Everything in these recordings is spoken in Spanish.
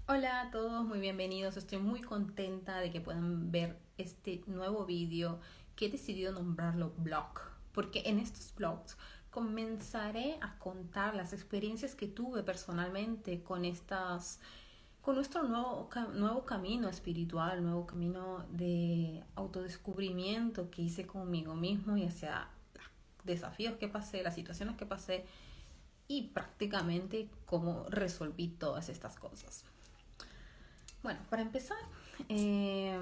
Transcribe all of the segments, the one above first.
Hola a todos, muy bienvenidos. Estoy muy contenta de que puedan ver este nuevo vídeo que he decidido nombrarlo blog, porque en estos blogs comenzaré a contar las experiencias que tuve personalmente con nuestro nuevo camino espiritual, nuevo camino de autodescubrimiento que hice conmigo mismo y hacia los desafíos que pasé, las situaciones que pasé y prácticamente cómo resolví todas estas cosas. Bueno, para empezar, eh,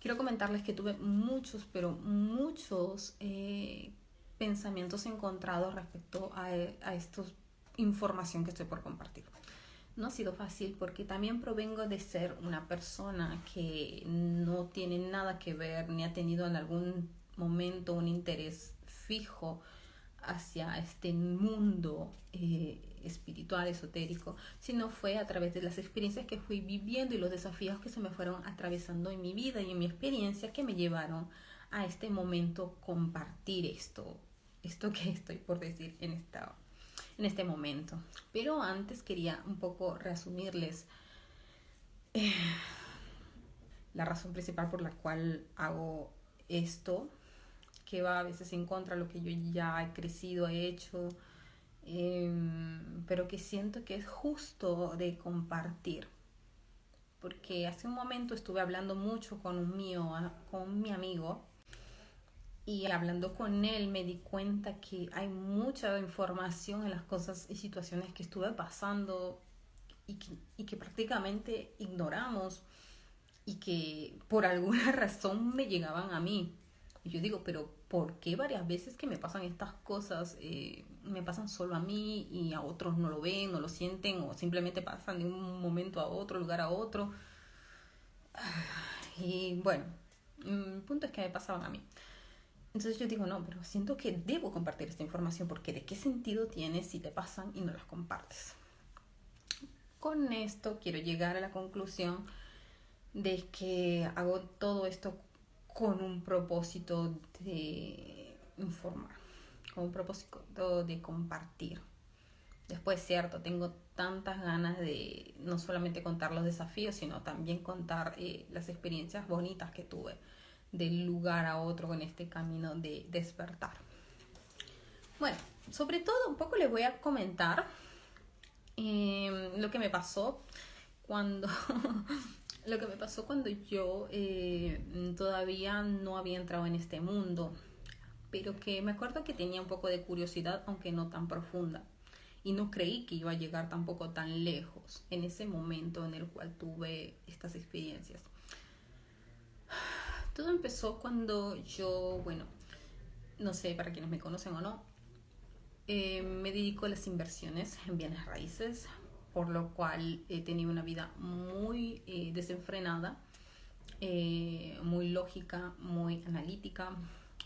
quiero comentarles que tuve muchos, pero muchos pensamientos encontrados respecto a esta información que estoy por compartir. No ha sido fácil porque también provengo de ser una persona que no tiene nada que ver ni ha tenido en algún momento un interés fijo hacia este mundo espiritual, esotérico, sino fue a través de las experiencias que fui viviendo y los desafíos que se me fueron atravesando en mi vida y en mi experiencia que me llevaron a este momento compartir esto que estoy por decir en este momento. Pero antes quería un poco resumirles la razón principal por la cual hago esto, que va a veces en contra de lo que yo ya he crecido, he hecho, pero que siento que es justo de compartir. Porque hace un momento estuve hablando mucho con mi amigo, y hablando con él me di cuenta que hay mucha información en las cosas y situaciones que estuve pasando y que prácticamente ignoramos y que por alguna razón me llegaban a mí. Y yo digo, pero ¿por qué varias veces que me pasan estas cosas me pasan solo a mí y a otros no lo ven, no lo sienten o simplemente pasan de un momento a otro, lugar a otro? Y bueno, el punto es que me pasaban a mí. Entonces yo digo, no, pero siento que debo compartir esta información porque ¿de qué sentido tiene si te pasan y no las compartes? Con esto quiero llegar a la conclusión de que hago todo esto con un propósito de informar, con un propósito de compartir. Después, cierto, tengo tantas ganas de no solamente contar los desafíos, sino también contar las experiencias bonitas que tuve del lugar a otro en este camino de despertar. Bueno, sobre todo un poco les voy a comentar lo que me pasó cuando lo que me pasó cuando yo todavía no había entrado en este mundo, pero que me acuerdo que tenía un poco de curiosidad, aunque no tan profunda, y no creí que iba a llegar tampoco tan lejos en ese momento en el cual tuve estas experiencias. Todo empezó cuando yo, bueno, no sé para quienes me conocen o no, me dedico a las inversiones en bienes raíces, por lo cual he tenido una vida muy desenfrenada, muy lógica, muy analítica.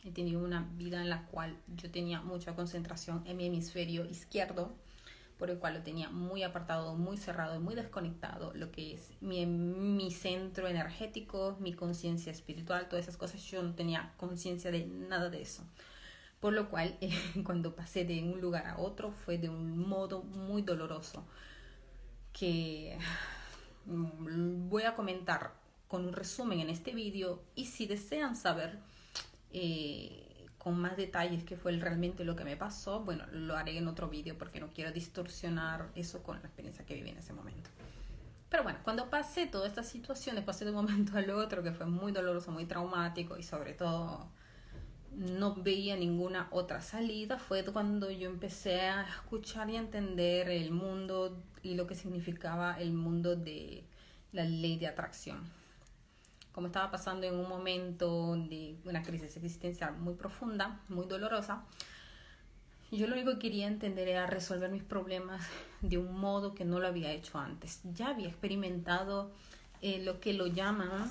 He tenido una vida en la cual yo tenía mucha concentración en mi hemisferio izquierdo, por el cual lo tenía muy apartado, muy cerrado y muy desconectado, lo que es mi centro energético, mi conciencia espiritual, todas esas cosas. Yo no tenía conciencia de nada de eso. Por lo cual, cuando pasé de un lugar a otro fue de un modo muy doloroso que voy a comentar con un resumen en este vídeo, y si desean saber con más detalles qué fue realmente lo que me pasó, bueno, lo haré en otro vídeo porque no quiero distorsionar eso con la experiencia que viví en ese momento. Pero bueno, cuando pasé todas estas situaciones, pasé de un momento al otro que fue muy doloroso, muy traumático y sobre todo no veía ninguna otra salida, fue cuando yo empecé a escuchar y a entender el mundo y lo que significaba el mundo de la ley de atracción. Como estaba pasando en un momento de una crisis existencial muy profunda, muy dolorosa, yo lo único que quería entender era resolver mis problemas de un modo que no lo había hecho antes. Ya había experimentado lo que lo llaman,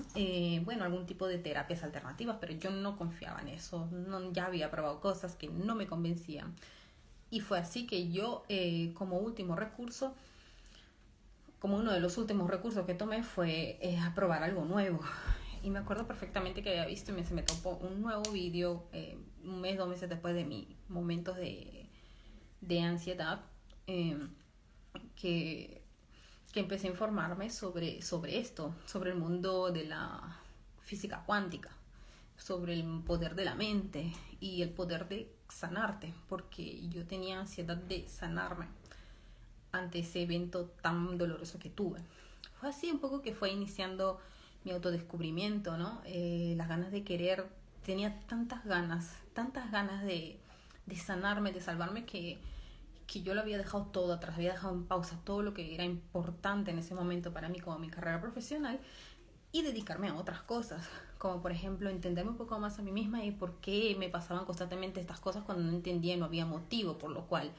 bueno, algún tipo de terapias alternativas, pero yo no confiaba en eso. No, ya había probado cosas que no me convencían. Y fue así que yo, como último recurso, como uno de los últimos recursos que tomé fue a probar algo nuevo. Y me acuerdo perfectamente que había visto y se me topó un nuevo vídeo un mes, 2 meses después de mis momentos de ansiedad, que que empecé a informarme sobre esto, sobre el mundo de la física cuántica, sobre el poder de la mente y el poder de sanarte, porque yo tenía ansiedad de sanarme ante ese evento tan doloroso que tuve. Fue así un poco que fue iniciando mi autodescubrimiento, ¿no? Las ganas de querer, tenía tantas ganas de sanarme, de salvarme, que yo lo había dejado todo atrás, había dejado en pausa todo lo que era importante en ese momento para mí como mi carrera profesional y dedicarme a otras cosas, como por ejemplo entenderme un poco más a mí misma y por qué me pasaban constantemente estas cosas cuando no entendía y no había motivo, por lo cual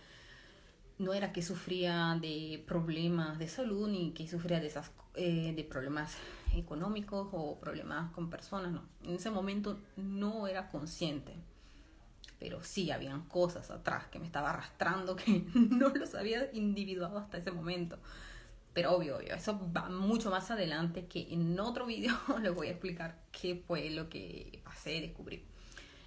no era que sufría de problemas de salud ni que sufría de problemas económicos o problemas con personas, no. En ese momento no era consciente, pero sí habían cosas atrás que me estaba arrastrando que no los había individuado hasta ese momento. Pero obvio, eso va mucho más adelante, que en otro video les voy a explicar qué fue lo que pasé, descubrí.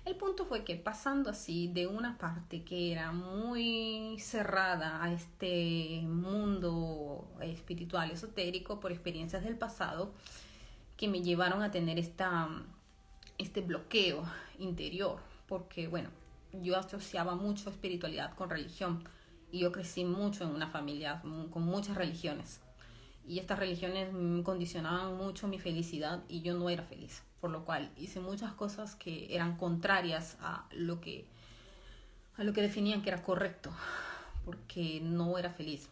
El punto fue que pasando así de una parte que era muy cerrada a este mundo espiritual, esotérico, por experiencias del pasado, que me llevaron a tener este bloqueo interior, porque bueno, yo asociaba mucho espiritualidad con religión y yo crecí mucho en una familia con muchas religiones y estas religiones condicionaban mucho mi felicidad y yo no era feliz, por lo cual hice muchas cosas que eran contrarias a lo que definían que era correcto, porque no era feliz.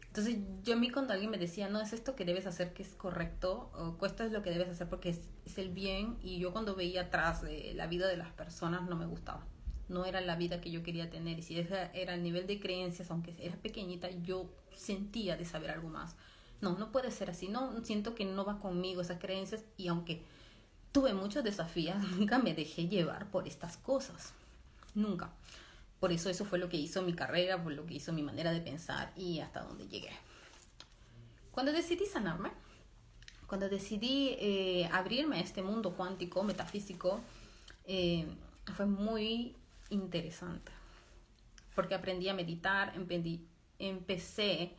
Entonces yo a mí cuando alguien me decía, no, es esto que debes hacer que es correcto, o esto es lo que debes hacer porque es el bien, y yo cuando veía atrás de la vida de las personas no me gustaba. No era la vida que yo quería tener, y si ese era el nivel de creencias, aunque era pequeñita, yo sentía de saber algo más. No, no puede ser así, no, siento que no va conmigo esas creencias, y aunque tuve muchos desafíos, nunca me dejé llevar por estas cosas, nunca. Por eso fue lo que hizo mi carrera, por lo que hizo mi manera de pensar y hasta donde llegué. Cuando decidí sanarme, cuando decidí abrirme a este mundo cuántico, metafísico, fue muy interesante. Porque aprendí a meditar, empecé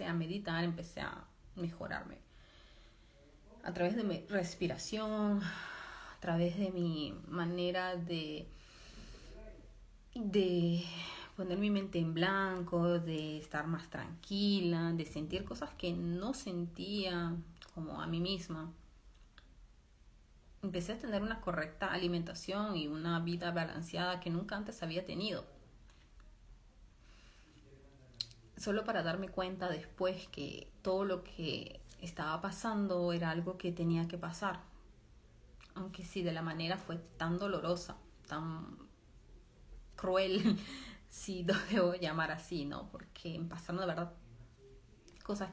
a meditar, empecé a mejorarme. A través de mi respiración, a través de mi manera de poner mi mente en blanco, de estar más tranquila, de sentir cosas que no sentía, como a mí misma. Empecé a tener una correcta alimentación y una vida balanceada que nunca antes había tenido. Solo para darme cuenta después que todo lo que estaba pasando era algo que tenía que pasar. Aunque sí, de la manera fue tan dolorosa, tan cruel, si lo debo llamar así, ¿no? Porque pasaron de verdad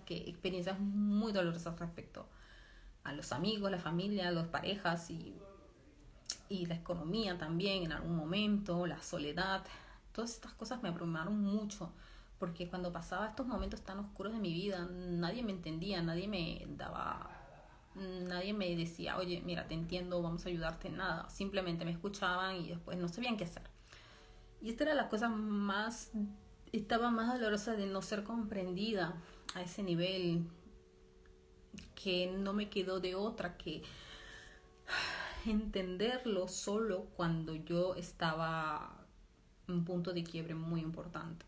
experiencias muy dolorosas respecto a los amigos, la familia, las parejas y la economía también en algún momento, la soledad. Todas estas cosas me abrumaron mucho, porque cuando pasaba estos momentos tan oscuros de mi vida, nadie me entendía, nadie me decía, oye, mira, te entiendo, vamos a ayudarte, nada. Simplemente me escuchaban y después no sabían qué hacer. Y esta era la cosa estaba más dolorosa de no ser comprendida a ese nivel, que no me quedó de otra que entenderlo solo cuando yo estaba en un punto de quiebre muy importante.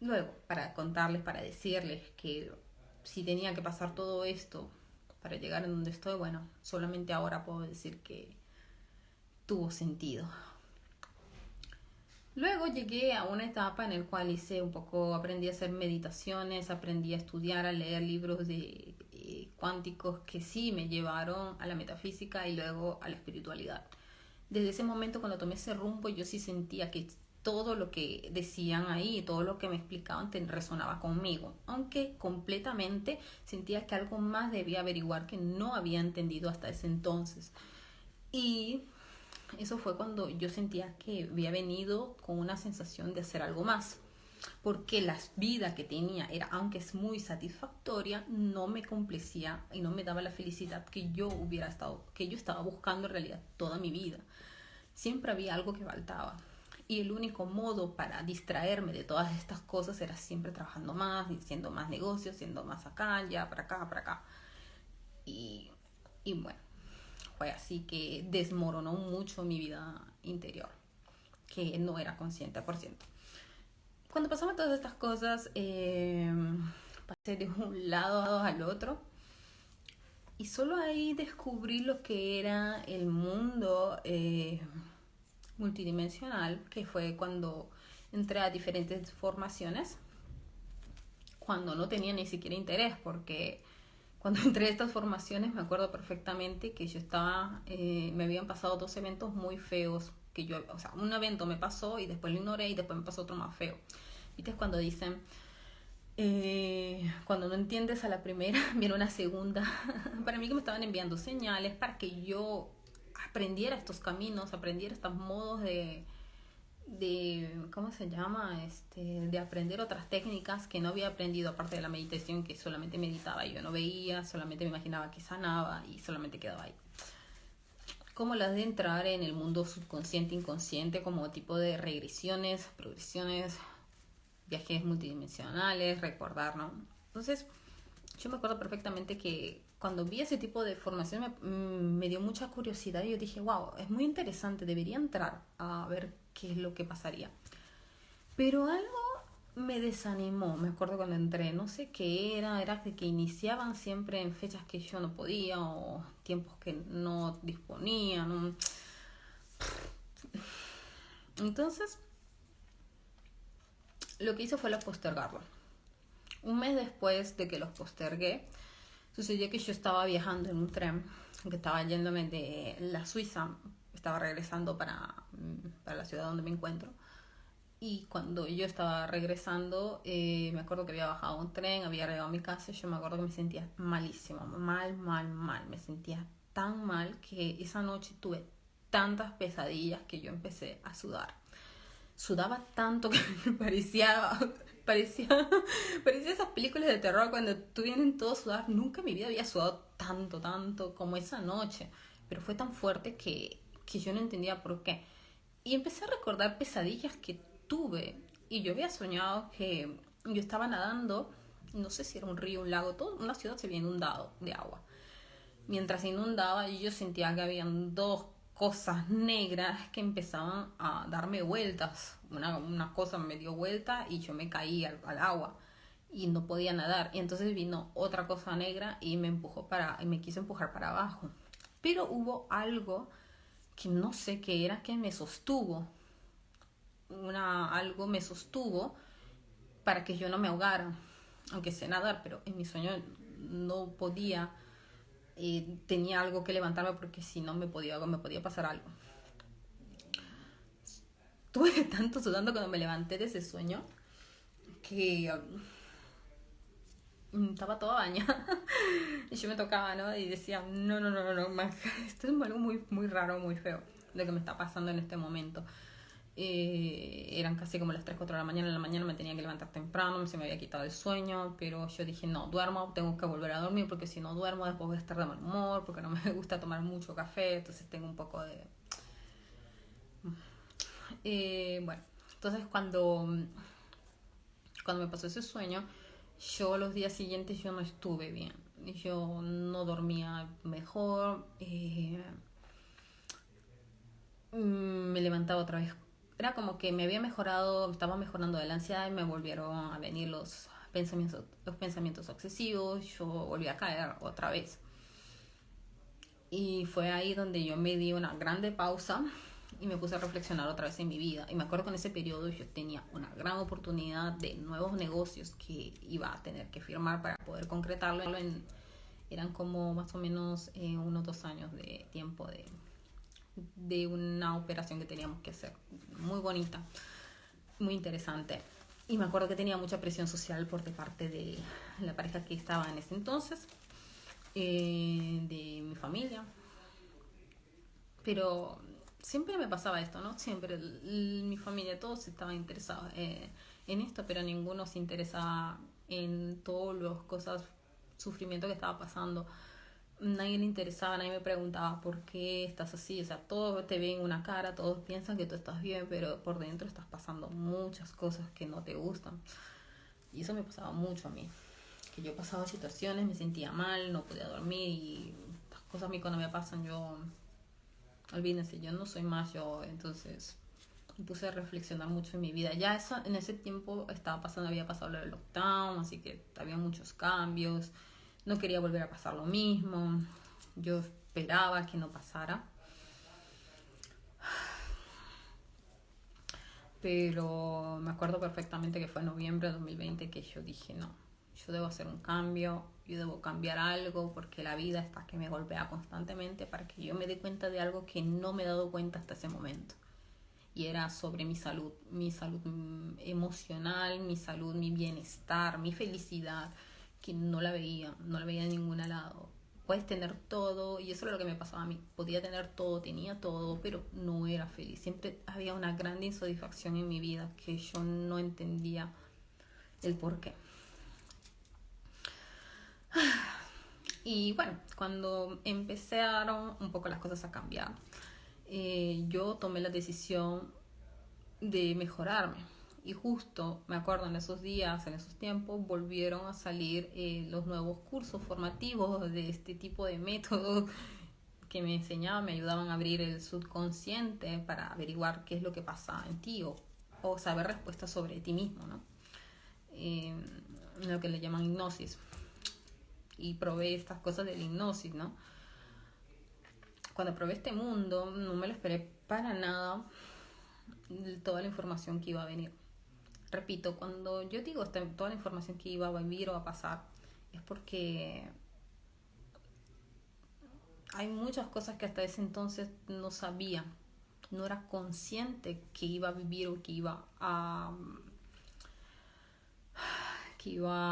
Luego, para contarles, para decirles que si tenía que pasar todo esto para llegar a donde estoy, bueno, solamente ahora puedo decir que tuvo sentido. Luego llegué a una etapa en la cual aprendí a hacer meditaciones, aprendí a estudiar, a leer libros de cuánticos que sí me llevaron a la metafísica y luego a la espiritualidad. Desde ese momento, cuando tomé ese rumbo, yo sí sentía que todo lo que decían ahí, todo lo que me explicaban resonaba conmigo, aunque completamente sentía que algo más debía averiguar que no había entendido hasta ese entonces. Y eso fue cuando yo sentía que había venido con una sensación de hacer algo más, porque la vida que tenía era, aunque es muy satisfactoria, no me complacía y no me daba la felicidad que yo estaba buscando en realidad toda mi vida. Siempre había algo que faltaba. Y el único modo para distraerme de todas estas cosas era siempre trabajando más, haciendo más negocios, haciendo más acá, ya, para acá, para acá. Y, y bueno, fue así que desmoronó mucho mi vida interior, que no era consciente por ciento. Cuando pasaban todas estas cosas, pasé de un lado al otro y solo ahí descubrí lo que era el mundo multidimensional, que fue cuando entré a diferentes formaciones, cuando no tenía ni siquiera interés, porque cuando entré a estas formaciones me acuerdo perfectamente que yo estaba, me habían pasado 2 eventos muy feos, que yo, o sea, un evento me pasó y después lo ignoré y después me pasó otro más feo. ¿Viste? Es cuando dicen, cuando no entiendes a la primera, viene una segunda. Para mí que me estaban enviando señales para que yo aprendiera estos caminos, aprendiera estos modos de ¿cómo se llama? De aprender otras técnicas que no había aprendido, aparte de la meditación, que solamente meditaba y yo no veía, solamente me imaginaba que sanaba y solamente quedaba ahí. Como las de entrar en el mundo subconsciente, inconsciente, como tipo de regresiones, progresiones, viajes multidimensionales, recordar, ¿no? Entonces, yo me acuerdo perfectamente que cuando vi ese tipo de formación me dio mucha curiosidad y yo dije, wow, es muy interesante, debería entrar a ver qué es lo que pasaría. Pero algo me desanimó, me acuerdo cuando entré, no sé qué era que iniciaban siempre en fechas que yo no podía o tiempos que no disponía, ¿no? Entonces, lo que hice fue postergarlo. Un mes después de que los postergué, sucedió que yo estaba viajando en un tren, que estaba yéndome de la Suiza, estaba regresando para la ciudad donde me encuentro. Y cuando yo estaba regresando, me acuerdo que había bajado un tren, había llegado a mi casa, y yo me acuerdo que me sentía malísimo, mal. Me sentía tan mal que esa noche tuve tantas pesadillas que yo empecé a sudar. Sudaba tanto que me parecía esas películas de terror cuando tú vienen todos a sudar. Nunca en mi vida había sudado tanto como esa noche, pero fue tan fuerte que yo no entendía por qué. Y empecé a recordar pesadillas que tuve, y yo había soñado que yo estaba nadando, no sé si era un río, un lago, toda una ciudad se había inundado de agua. Mientras se inundaba, yo sentía que habían 2 cosas negras que empezaban a darme vueltas. Una cosa me dio vuelta y yo me caí al agua y no podía nadar. Y entonces vino otra cosa negra y me quiso empujar para abajo. Pero hubo algo que no sé qué era, que me sostuvo. Algo me sostuvo para que yo no me ahogara. Aunque sé nadar, pero en mi sueño no podía. Tenía algo que levantarme porque si no me podía pasar algo. Tuve tanto sudando cuando me levanté de ese sueño que estaba toda bañada y yo me tocaba, ¿no? Y decía, no, esto es algo muy raro, muy feo lo que me está pasando en este momento. Eran casi como las 3, 4 de la mañana. En la mañana me tenía que levantar temprano, se me había quitado el sueño, pero yo dije, no, duermo, tengo que volver a dormir porque si no duermo después voy a estar de mal humor, porque no me gusta tomar mucho café, entonces tengo un poco de... bueno, entonces cuando me pasó ese sueño, yo los días siguientes yo no estuve bien, yo no dormía mejor, me levantaba otra vez. Era como que me había mejorado, estaba mejorando de la ansiedad y me volvieron a venir los pensamientos obsesivos, yo volví a caer otra vez. Y fue ahí donde yo me di una grande pausa y me puse a reflexionar otra vez en mi vida. Y me acuerdo que en ese periodo yo tenía una gran oportunidad de nuevos negocios que iba a tener que firmar para poder concretarlo. Eran como más o menos unos 2 años de tiempo de una operación que teníamos que hacer. Muy bonita, muy interesante. Y me acuerdo que tenía mucha presión social por parte de la pareja que estaba en ese entonces, de mi familia. Pero siempre me pasaba esto, ¿no? Siempre mi familia, todos estaban interesados en esto, pero ninguno se interesaba en todas las cosas, sufrimiento que estaba pasando. nadie le interesaba, nadie me preguntaba por qué estás así. O sea, todos te ven una cara, todos piensan que tú estás bien, pero por dentro estás pasando muchas cosas que no te gustan. Y eso me pasaba mucho a mí. Que yo pasaba situaciones, me sentía mal, no podía dormir y las cosas a mí cuando me pasan, yo, olvídense, yo no soy más yo. Entonces me puse a reflexionar mucho en mi vida. Ya eso, en ese tiempo estaba pasando, había pasado lo del lockdown, así que había muchos cambios. No quería volver a pasar lo mismo. Yo esperaba que no pasara. Pero me acuerdo perfectamente que fue en noviembre de 2020 que yo dije, no, yo debo hacer un cambio, yo debo cambiar algo porque la vida está que me golpea constantemente para que yo me dé cuenta de algo que no me he dado cuenta hasta ese momento. Y era sobre mi salud emocional, mi salud, mi bienestar, mi felicidad, que no la veía en ningún lado. Puedes tener todo, y eso era lo que me pasaba a mí. Podía tener todo, tenía todo, pero no era feliz. Siempre había una gran insatisfacción en mi vida que yo no entendía el por qué. Y bueno, cuando empezaron un poco las cosas a cambiar, yo tomé la decisión de mejorarme. Y justo me acuerdo en esos días, en esos tiempos, volvieron a salir los nuevos cursos formativos de este tipo de métodos que me enseñaban, me ayudaban a abrir el subconsciente para averiguar qué es lo que pasa en ti o saber respuestas sobre ti mismo, ¿no? Eh, lo que le llaman hipnosis. Y probé estas cosas de la hipnosis, ¿no? Cuando probé este mundo, no me lo esperé para nada toda la información que iba a venir. Repito, cuando yo digo toda la información que iba a vivir o a pasar, es porque hay muchas cosas que hasta ese entonces no sabía, no era consciente que iba a vivir o que iba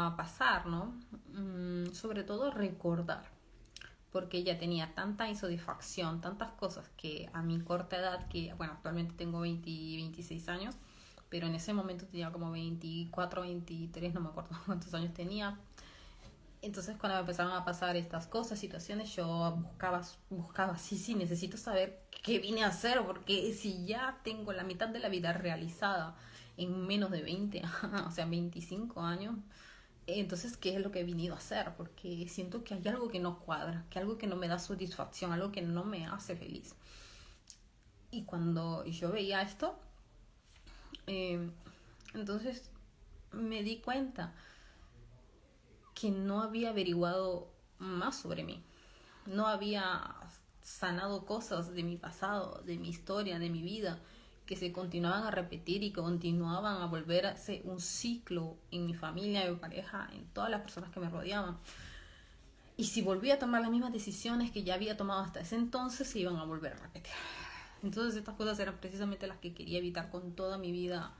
a pasar, ¿no? Sobre todo recordar, porque ya tenía tanta insatisfacción, tantas cosas que a mi corta edad, que bueno, actualmente tengo 26 años, pero en ese momento tenía como 24, 23, no me acuerdo cuántos años tenía. Entonces cuando me empezaron a pasar estas cosas, situaciones, yo buscaba, sí, necesito saber qué vine a hacer, porque si ya tengo la mitad de la vida realizada en menos de 20, o sea, 25 años, entonces, ¿qué es lo que he venido a hacer? Porque siento que hay algo que no cuadra, que algo que no me da satisfacción, algo que no me hace feliz. Y cuando yo veía esto, eh, entonces me di cuenta que no había averiguado más sobre mí. No había sanado cosas de mi pasado, de mi historia, de mi vida, que se continuaban a repetir y que continuaban a volverse un ciclo en mi familia, en mi pareja, en todas las personas que me rodeaban. Y si volvía a tomar las mismas decisiones que ya había tomado hasta ese entonces, se iban a volver a repetir. Entonces estas cosas eran precisamente las que quería evitar con toda mi vida,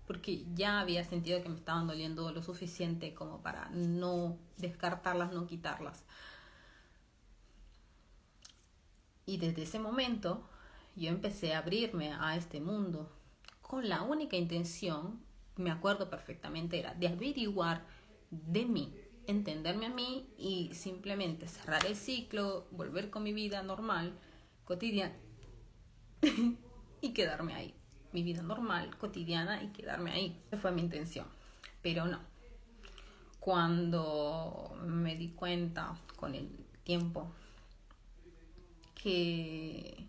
porque ya había sentido que me estaban doliendo lo suficiente como para no descartarlas, no quitarlas. Y desde ese momento yo empecé a abrirme a este mundo con la única intención, me acuerdo perfectamente, era de averiguar de mí, entenderme a mí y simplemente cerrar el ciclo, volver con mi vida normal, cotidiana y quedarme ahí. Mi vida normal, cotidiana y quedarme ahí. Esa fue mi intención. Pero no. Cuando me di cuenta con el tiempo que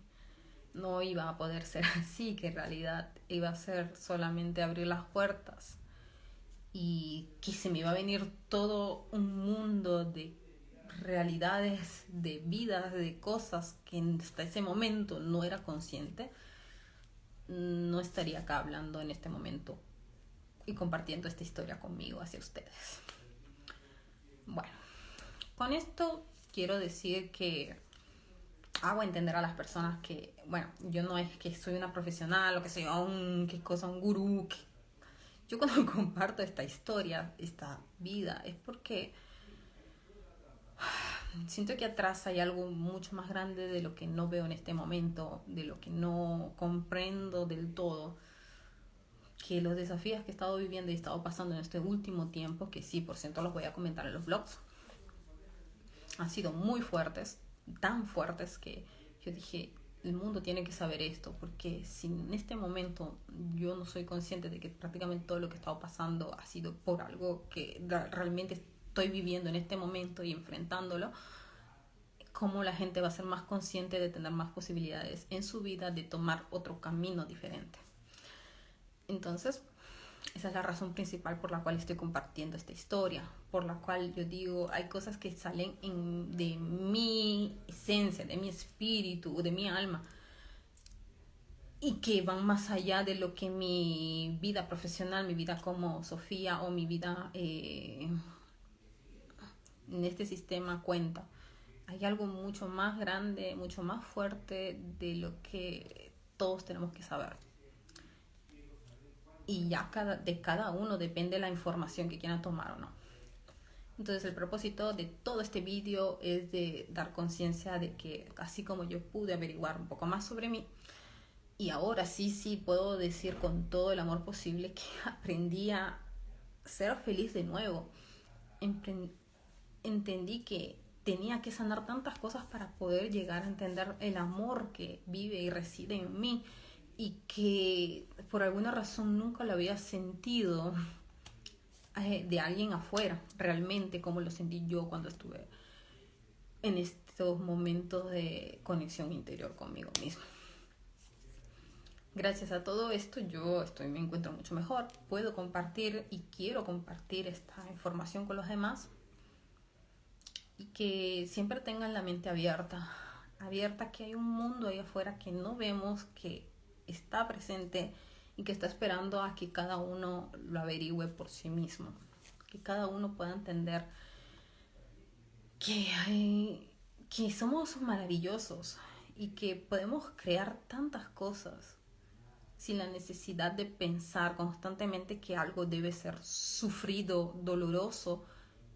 no iba a poder ser así, que en realidad iba a ser solamente abrir las puertas y que se me iba a venir todo un mundo de realidades, de vidas, de cosas que hasta ese momento no era consciente, no estaría acá hablando en este momento y compartiendo esta historia conmigo hacia ustedes. Bueno, con esto quiero decir que hago entender a las personas que, bueno, yo no es que soy una profesional o que soy un gurú. Yo cuando comparto esta historia, esta vida, es porque siento que atrás hay algo mucho más grande de lo que no veo en este momento, de lo que no comprendo del todo. Que los desafíos que he estado viviendo y he estado pasando en este último tiempo, que sí, por cierto los voy a comentar en los vlogs, han sido muy fuertes, tan fuertes que yo dije, el mundo tiene que saber esto, porque si en este momento yo no soy consciente de que prácticamente todo lo que he estado pasando ha sido por algo que realmente estoy viviendo en este momento y enfrentándolo, cómo la gente va a ser más consciente de tener más posibilidades en su vida, de tomar otro camino diferente. Entonces, esa es la razón principal por la cual estoy compartiendo esta historia, por la cual yo digo, hay cosas que salen de mi esencia, de mi espíritu, de mi alma, y que van más allá de lo que mi vida profesional, mi vida como Sofía o mi vida en este sistema cuenta. Hay algo mucho más grande, mucho más fuerte de lo que todos tenemos que saber. Y ya de cada uno depende la información que quieran tomar o no. Entonces el propósito de todo este vídeo es de dar conciencia de que así como yo pude averiguar un poco más sobre mí, y ahora sí puedo decir con todo el amor posible que aprendí a ser feliz de nuevo. Entendí que tenía que sanar tantas cosas para poder llegar a entender el amor que vive y reside en mí, y que por alguna razón nunca lo había sentido de alguien afuera, realmente como lo sentí yo cuando estuve en estos momentos de conexión interior conmigo misma. Gracias a todo esto me encuentro mucho mejor, puedo compartir y quiero compartir esta información con los demás, y que siempre tengan la mente abierta, que hay un mundo ahí afuera que no vemos, que está presente y que está esperando a que cada uno lo averigüe por sí mismo, que cada uno pueda entender que somos maravillosos y que podemos crear tantas cosas sin la necesidad de pensar constantemente que algo debe ser sufrido, doloroso,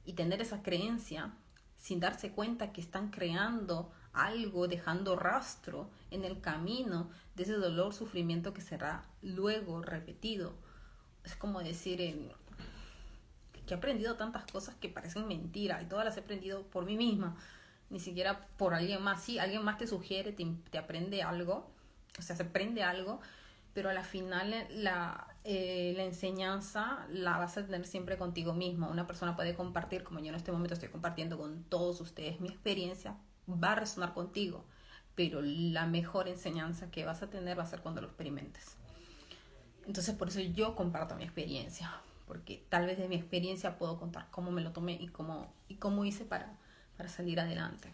y tener esa creencia sin darse cuenta que están creando algo, dejando rastro en el camino de ese dolor, sufrimiento que será luego repetido. Es como decir que he aprendido tantas cosas que parecen mentira, y todas las he aprendido por mí misma, ni siquiera por alguien más. Sí, alguien más te sugiere, te aprende algo, o sea, se aprende algo, pero a la final la enseñanza la vas a tener siempre contigo mismo. Una persona puede compartir, como yo en este momento estoy compartiendo con todos ustedes mi experiencia, va a resonar contigo, pero la mejor enseñanza que vas a tener va a ser cuando lo experimentes. Entonces por eso yo comparto mi experiencia, porque tal vez de mi experiencia puedo contar cómo me lo tomé y cómo hice para salir adelante.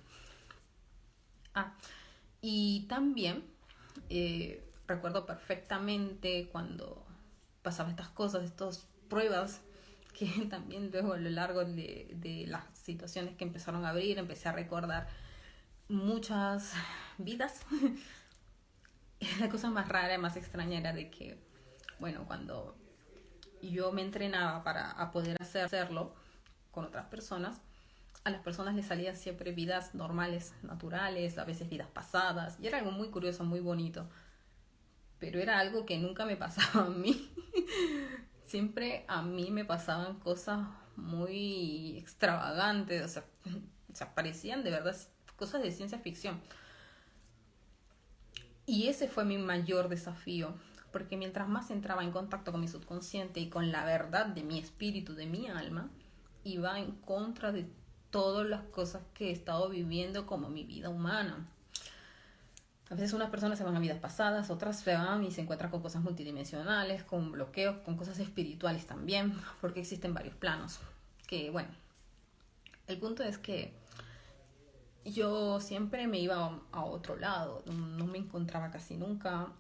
Y también recuerdo perfectamente cuando pasaba estas cosas, estas pruebas, que también luego a lo largo de las situaciones que empezaron a abrir, empecé a recordar muchas vidas. La cosa más rara, más extraña era de que, bueno, cuando yo me entrenaba para poder hacerlo con otras personas, a las personas les salían siempre vidas normales, naturales, a veces vidas pasadas, y era algo muy curioso, muy bonito, pero era algo que nunca me pasaba a mí. Siempre a mí me pasaban cosas muy extravagantes, o sea, parecían de verdad cosas de ciencia ficción. Y ese fue mi mayor desafío, porque mientras más entraba en contacto con mi subconsciente y con la verdad de mi espíritu, de mi alma, iba en contra de todas las cosas que he estado viviendo como mi vida humana. A veces unas personas se van a vidas pasadas, otras se van y se encuentran con cosas multidimensionales, con bloqueos, con cosas espirituales también, porque existen varios planos. Que bueno, el punto es que yo siempre me iba a otro lado, no me encontraba casi nunca,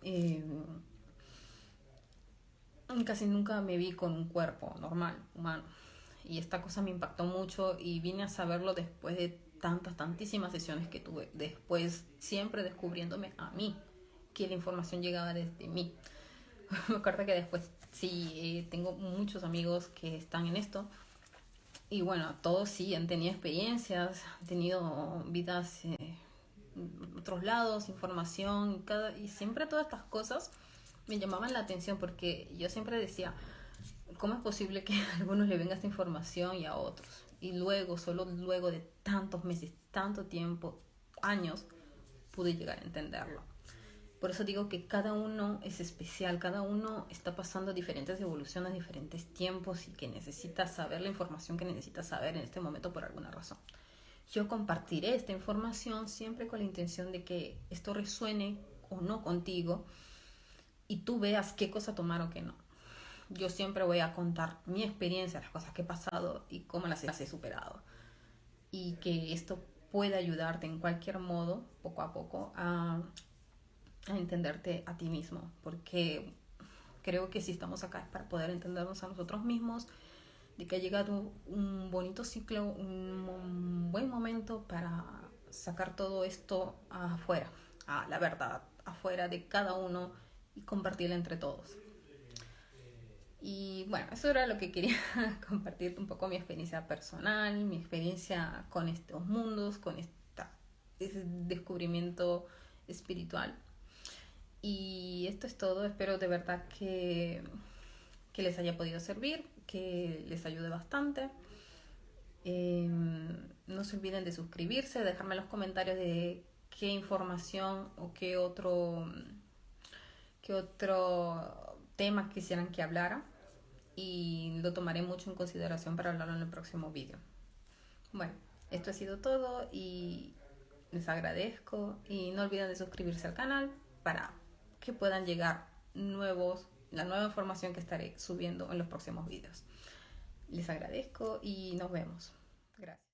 casi nunca me vi con un cuerpo normal, humano. Y esta cosa me impactó mucho y vine a saberlo después de tantísimas sesiones que tuve, después siempre descubriéndome a mí, que la información llegaba desde mí. Me acuerdo que después sí, tengo muchos amigos que están en esto, y bueno, todos sí han tenido experiencias, han tenido vidas en otros lados, información, y siempre todas estas cosas me llamaban la atención, porque yo siempre decía, ¿cómo es posible que a algunos le venga esta información y a otros? Y luego, solo luego de tantos meses, tanto tiempo, años, pude llegar a entenderlo. Por eso digo que cada uno es especial, cada uno está pasando diferentes evoluciones, diferentes tiempos y que necesita saber la información que necesita saber en este momento por alguna razón. Yo compartiré esta información siempre con la intención de que esto resuene o no contigo y tú veas qué cosa tomar o qué no. Yo siempre voy a contar mi experiencia, las cosas que he pasado y cómo las he superado. Y que esto puede ayudarte en cualquier modo, poco a poco, a entenderte a ti mismo. Porque creo que si estamos acá es para poder entendernos a nosotros mismos, de que ha llegado un bonito ciclo, un buen momento para sacar todo esto afuera, a la verdad, afuera de cada uno y compartirla entre todos. Y bueno, eso era lo que quería compartir un poco mi experiencia personal, mi experiencia con estos mundos, con este descubrimiento espiritual. Y esto es todo, espero de verdad que les haya podido servir, que les ayude bastante. No se olviden de suscribirse, dejarme en los comentarios de qué información o qué otro tema quisieran que hablara y lo tomaré mucho en consideración para hablarlo en el próximo vídeo. Bueno, esto ha sido todo y les agradezco y no olviden de suscribirse al canal para que puedan llegar la nueva información que estaré subiendo en los próximos vídeos. Les agradezco y nos vemos. Gracias.